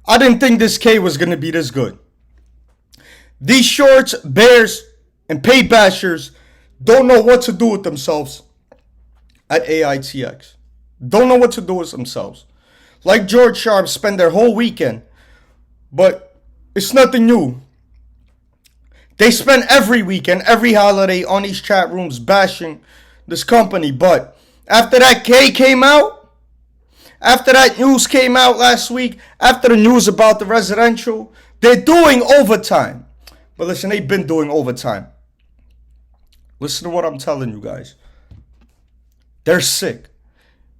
I didn't think this K was going to be this good. These shorts, bears, and pay bashers don't know what to do with themselves at AITX. Don't know what to do with themselves. Like George Sharp spend their whole weekend, but it's nothing new. They spend every weekend, every holiday on these chat rooms bashing this company. But after that K came out, after that news came out last week, after the news about the residential, they're doing overtime. But listen, they've been doing overtime. Listen to what I'm telling you guys. They're sick.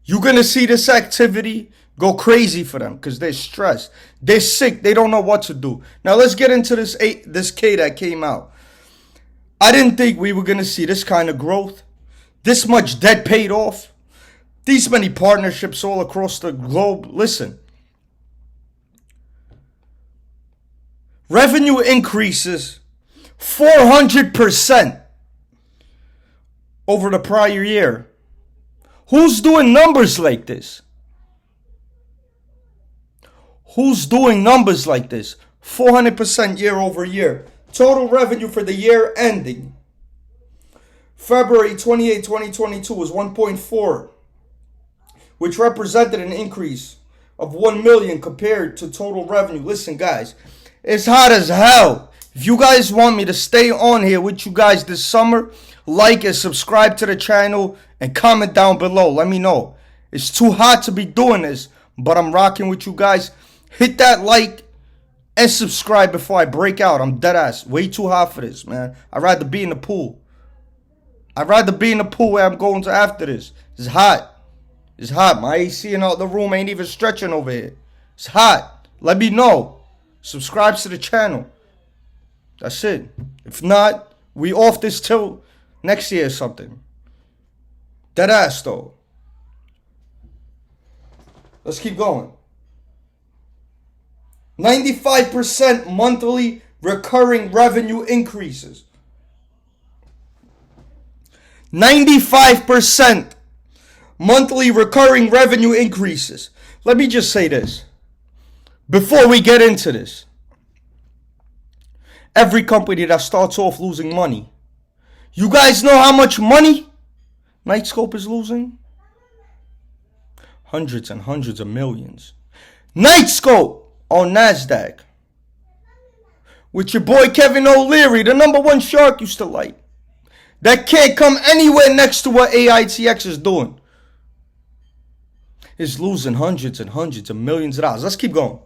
You're going to see this activity go crazy for them because they're stressed. They're sick. They don't know what to do. Now let's get into this K that came out. I didn't think we were going to see this kind of growth. This much debt paid off. These many partnerships all across the globe. Listen. Revenue increases 400% over the prior year. Who's doing numbers like this? Who's doing numbers like this? 400% year over year. Total revenue for the year ending February 28, 2022 was 1.4, which represented an increase of 1 million compared to total revenue. Listen, guys, it's hot as hell. If you guys want me to stay on here with you guys this summer, like and subscribe to the channel and comment down below. Let me know. It's too hot to be doing this, but I'm rocking with you guys. Hit that like and subscribe before I break out. I'm dead ass. Way too hot for this, man. I'd rather be in the pool. I'd rather be in the pool where I'm going to after this. It's hot. It's hot. My AC in the room ain't even stretching over here. It's hot. Let me know. Subscribe to the channel. That's it. If not, we off this till next year or something. Dead ass though. Let's keep going. 95% monthly recurring revenue increases. 95% monthly recurring revenue increases. Let me just say this before we get into this. Every company that starts off losing money, you guys know how much money Nightscope is losing? Hundreds and hundreds of millions. Nightscope on NASDAQ with your boy Kevin O'Leary, the #1 shark used to like. That can't come anywhere next to what AITX is doing. It's losing hundreds and hundreds of millions of dollars. Let's keep going.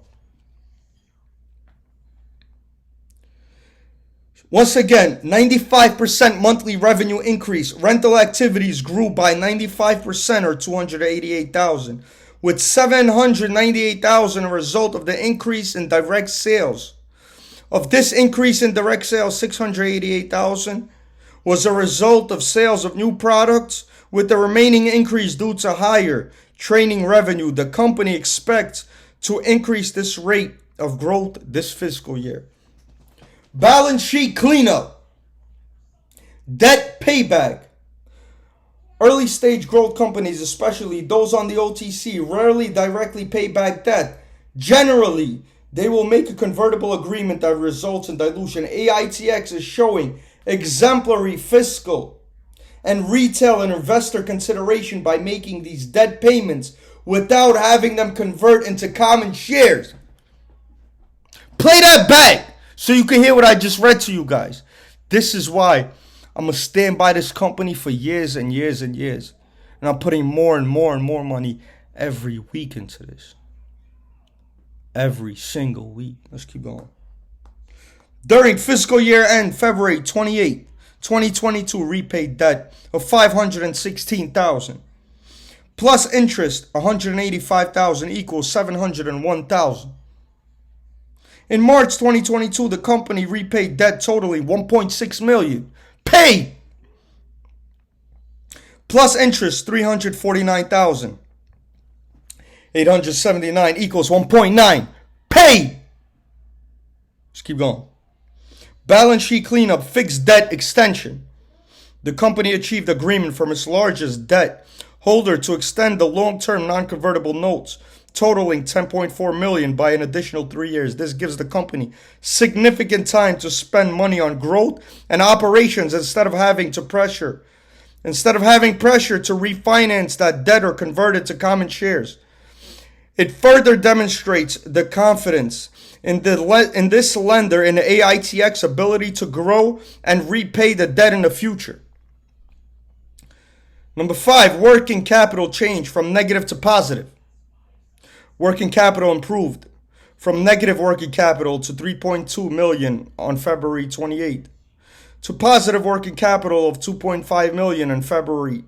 Once again, 95% monthly revenue increase. Rental activities grew by 95% or 288,000, with 798,000 a result of the increase in direct sales. Of this increase in direct sales, 688,000 was a result of sales of new products, with the remaining increase due to higher training revenue. The company expects to increase this rate of growth this fiscal year. Balance sheet cleanup. Debt payback. Early stage growth companies, especially those on the OTC, rarely directly pay back debt. Generally, they will make a convertible agreement that results in dilution. AITX is showing exemplary fiscal and retail and investor consideration by making these debt payments without having them convert into common shares. Play that back so you can hear what I just read to you guys. This is why I'm going to stand by this company for years and years and years. And I'm putting more and more and more money every week into this. Every single week. Let's keep going. During fiscal year end, February 28, 2022, repaid debt of $516,000. Plus interest, $185,000 equals $701,000. In March 2022, the company repaid debt totaling $1.6 million. Paid! Plus interest, $349,000. $879 equals 1.9. Paid! Let's keep going. Balance sheet cleanup, fixed debt extension. The company achieved agreement from its largest debt holder to extend the long-term non-convertible notes totaling 10.4 million by an additional 3 years. This gives the company significant time to spend money on growth and operations instead of having pressure to refinance that debt or convert it to common shares. It further demonstrates the confidence in this lender in the AITX ability to grow and repay the debt in the future. Number 5, working capital change from negative to positive. Working capital improved from negative working capital to 3.2 million on February 28th to positive working capital of 2.5 million in February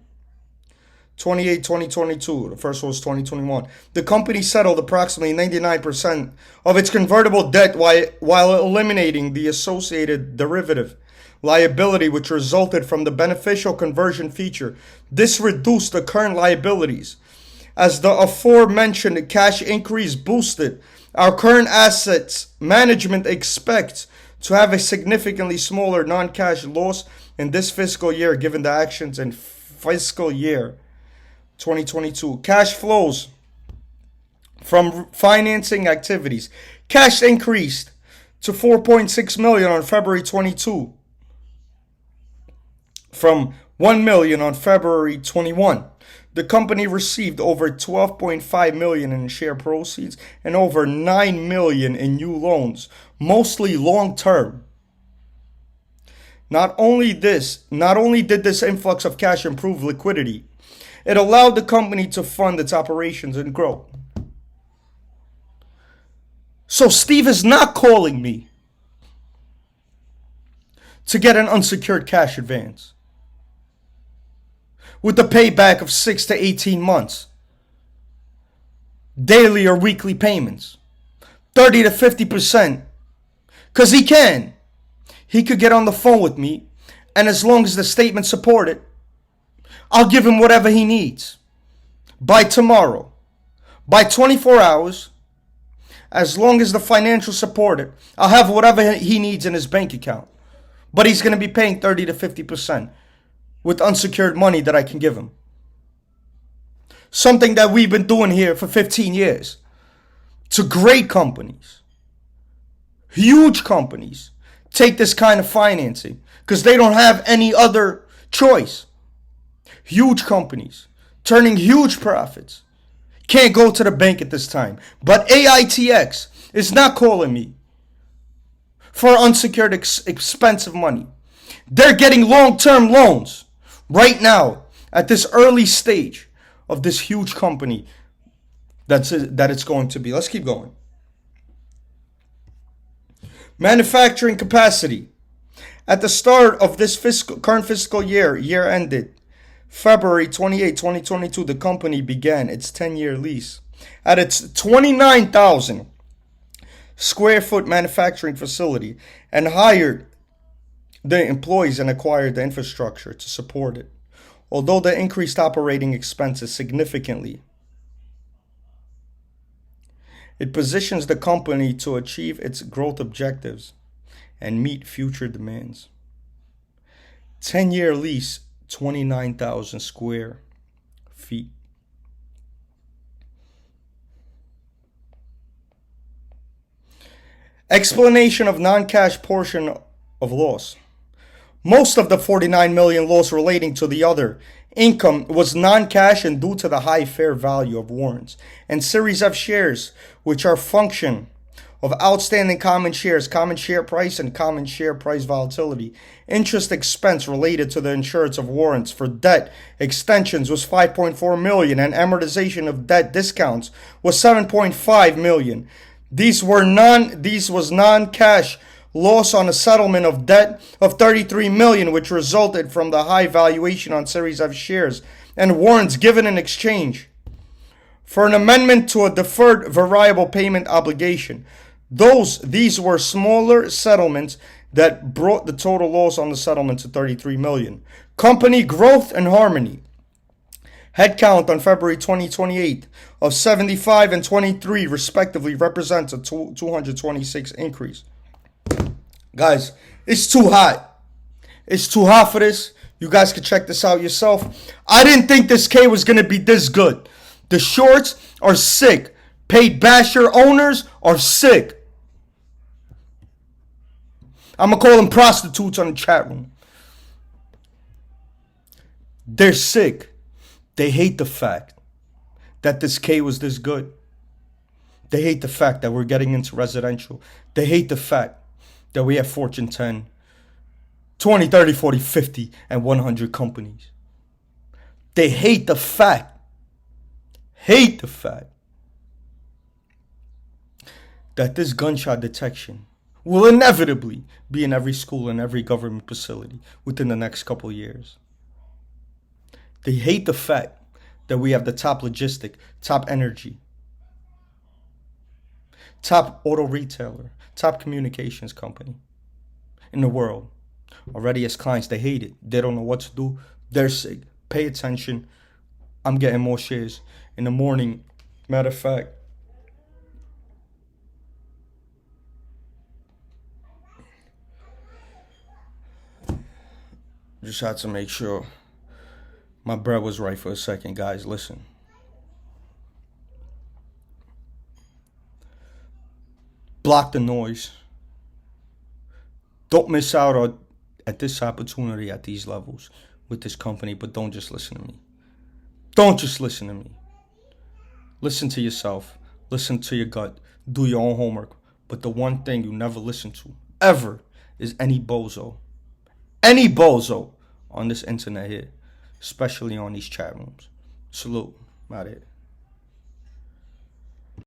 28, 2022. The first one was 2021. The company settled approximately 99% of its convertible debt while eliminating the associated derivative liability which resulted from the beneficial conversion feature. This reduced the current liabilities. As the aforementioned cash increase boosted our current assets, management expects to have a significantly smaller non-cash loss in this fiscal year given the actions in fiscal year 2022. Cash flows from financing activities. Cash increased to 4.6 million on February 22 from 1 million on February 21. The company received over 12.5 million in share proceeds and over 9 million in new loans, mostly long-term. Not only did this influx of cash improve liquidity, it allowed the company to fund its operations and grow. So Steve is not calling me to get an unsecured cash advance with the payback of 6 to 18 months, daily or weekly payments, 30 to 50%, because he can. He could get on the phone with me, and as long as the statement support it, I'll give him whatever he needs. By tomorrow, by 24 hours, as long as the financial support it, I'll have whatever he needs in his bank account. But he's going to be paying 30 to 50% with unsecured money that I can give him. Something that we've been doing here for 15 years. To great companies, huge companies, take this kind of financing because they don't have any other choice. Huge companies turning huge profits can't go to the bank at this time. But AITX is not calling me for unsecured expensive money. They're getting long-term loans right now at this early stage of this huge company that it's going to be. Let's keep going. Manufacturing capacity. At the start of this current fiscal year ended February 28, 2022, the company began its 10-year lease at its 29,000 square foot manufacturing facility and hired the employees and acquired the infrastructure to support it. Although the increased operating expenses significantly, it positions the company to achieve its growth objectives and meet future demands. 10-year lease, 29,000 square feet. Explanation of non-cash portion of loss. Most of the 49 million loss relating to the other income was non-cash and due to the high fair value of warrants and Series F shares, which are function of outstanding common shares, common share price, and common share price volatility. Interest expense related to the insurance of warrants for debt extensions was 5.4 million and amortization of debt discounts was 7.5 million. These was non-cash loss on a settlement of debt of 33 million, which resulted from the high valuation on Series F shares and warrants given in exchange for an amendment to a deferred variable payment obligation. These were smaller settlements that brought the total loss on the settlement to 33 million. Company growth and harmony. Headcount on February 2028 of 75 and 23 respectively represents a 226 increase. Guys, it's too hot. It's too hot for this. You guys can check this out yourself. I didn't think this K was going to be this good. The shorts are sick. paid basher owners are sick. I'm going to call them prostitutes on the chat room. They're sick. They hate the fact that this K was this good. They hate the fact that we're getting into residential. They hate the fact that we have Fortune 10, 20, 30, 40, 50, and 100 companies. They hate the fact that this gunshot detection will inevitably be in every school and every government facility within the next couple of years. They hate the fact that we have the top logistic, top energy, top auto retailer, top communications company in the world. Already as clients, they hate it. They don't know what to do. They're sick. Pay attention. I'm getting more shares in the morning. Matter of fact, just had to make sure my bread was right for a second, guys. Listen. Block the noise. Don't miss out at this opportunity at these levels with this company, but don't just listen to me. Don't just listen to me. Listen to yourself. Listen to your gut. Do your own homework. But the one thing you never listen to, ever, is any bozo. Any bozo on this internet here, especially on these chat rooms. Salute. Out here.